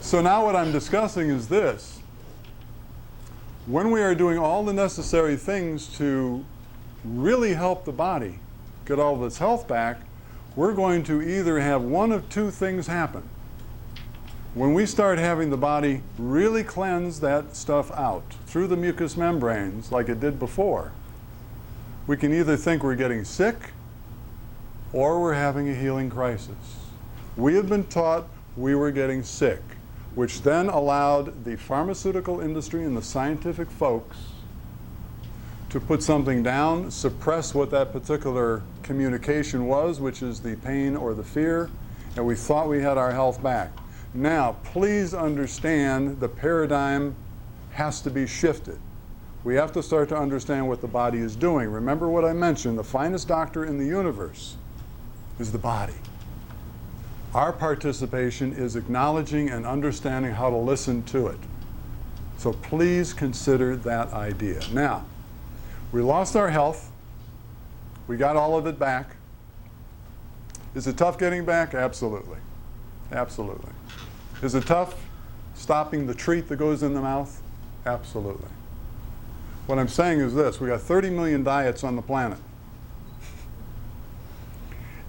So now what I'm discussing is this. When we are doing all the necessary things to really help the body get all of its health back, we're going to either have one of two things happen. When we start having the body really cleanse that stuff out through the mucous membranes like it did before, we can either think we're getting sick or we're having a healing crisis. We have been taught we were getting sick, which then allowed the pharmaceutical industry and the scientific folks to put something down, suppress what that particular communication was, which is the pain or the fear, and we thought we had our health back. Now, please understand the paradigm has to be shifted. We have to start to understand what the body is doing. Remember what I mentioned, the finest doctor in the universe is the body. Our participation is acknowledging and understanding how to listen to it. So please consider that idea. Now, we lost our health. We got all of it back. Is it tough getting back? Absolutely. Absolutely. Is it tough stopping the treat that goes in the mouth? Absolutely. What I'm saying is this. We got 30 million diets on the planet.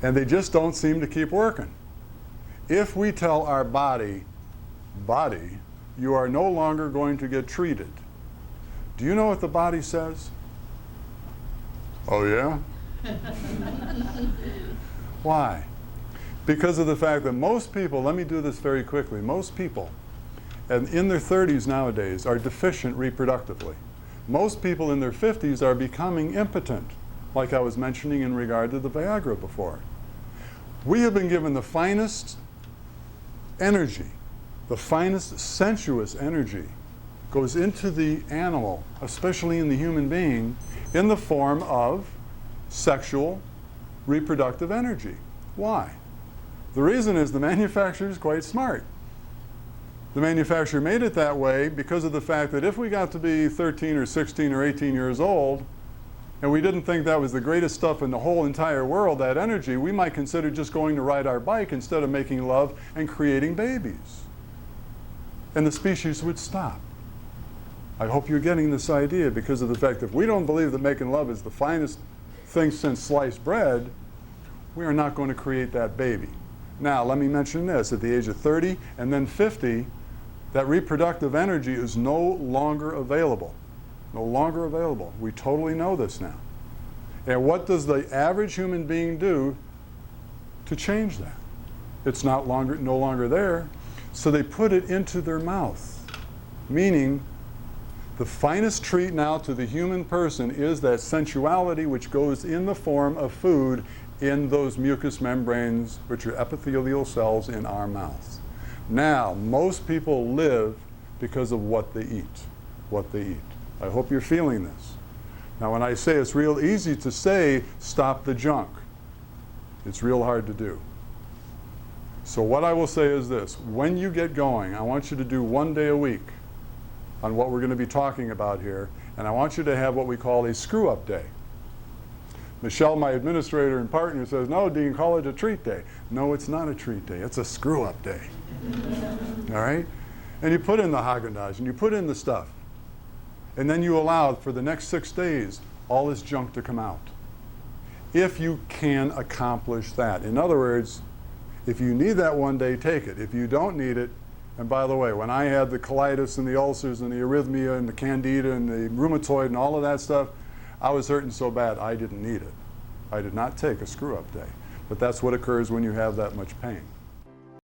And they just don't seem to keep working. If we tell our body, you are no longer going to get treated, do you know what the body says? Oh, yeah? Why? Because of the fact that most people, let me do this very quickly, most people and in their 30s nowadays are deficient reproductively. Most people in their 50s are becoming impotent, like I was mentioning in regard to the Viagra before. We have been given the finest energy, the finest sensuous energy goes into the animal, especially in the human being, in the form of sexual reproductive energy. Why? The reason is the manufacturer is quite smart. The manufacturer made it that way because of the fact that if we got to be 13 or 16 or 18 years old and we didn't think that was the greatest stuff in the whole entire world, that energy, we might consider just going to ride our bike instead of making love and creating babies. And the species would stop. I hope you're getting this idea because of the fact that if we don't believe that making love is the finest thing since sliced bread, we are not going to create that baby. Now, let me mention this. At the age of 30 and then 50, that reproductive energy is no longer available. No longer available. We totally know this now. And what does the average human being do to change that? It's no longer there. So they put it into their mouth, meaning the finest treat now to the human person is that sensuality which goes in the form of food in those mucous membranes, which are epithelial cells in our mouths. Now, most people live because of what they eat, what they eat. I hope you're feeling this. Now, when I say it's real easy to say, stop the junk, it's real hard to do. So what I will say is this. When you get going, I want you to do 1 day a week on what we're going to be talking about here, and I want you to have what we call a screw-up day. Michelle, my administrator and partner, says, no, Dean, call it a treat day. No, it's not a treat day. It's a screw-up day. All right? And you put in the Haagen-Dazs, and you put in the stuff. And then you allow for the next 6 days all this junk to come out. If you can accomplish that. In other words, if you need that 1 day, take it. If you don't need it, and by the way, when I had the colitis and the ulcers and the arrhythmia and the candida and the rheumatoid and all of that stuff, I was hurting so bad I didn't need it. I did not take a screw-up day. But that's what occurs when you have that much pain.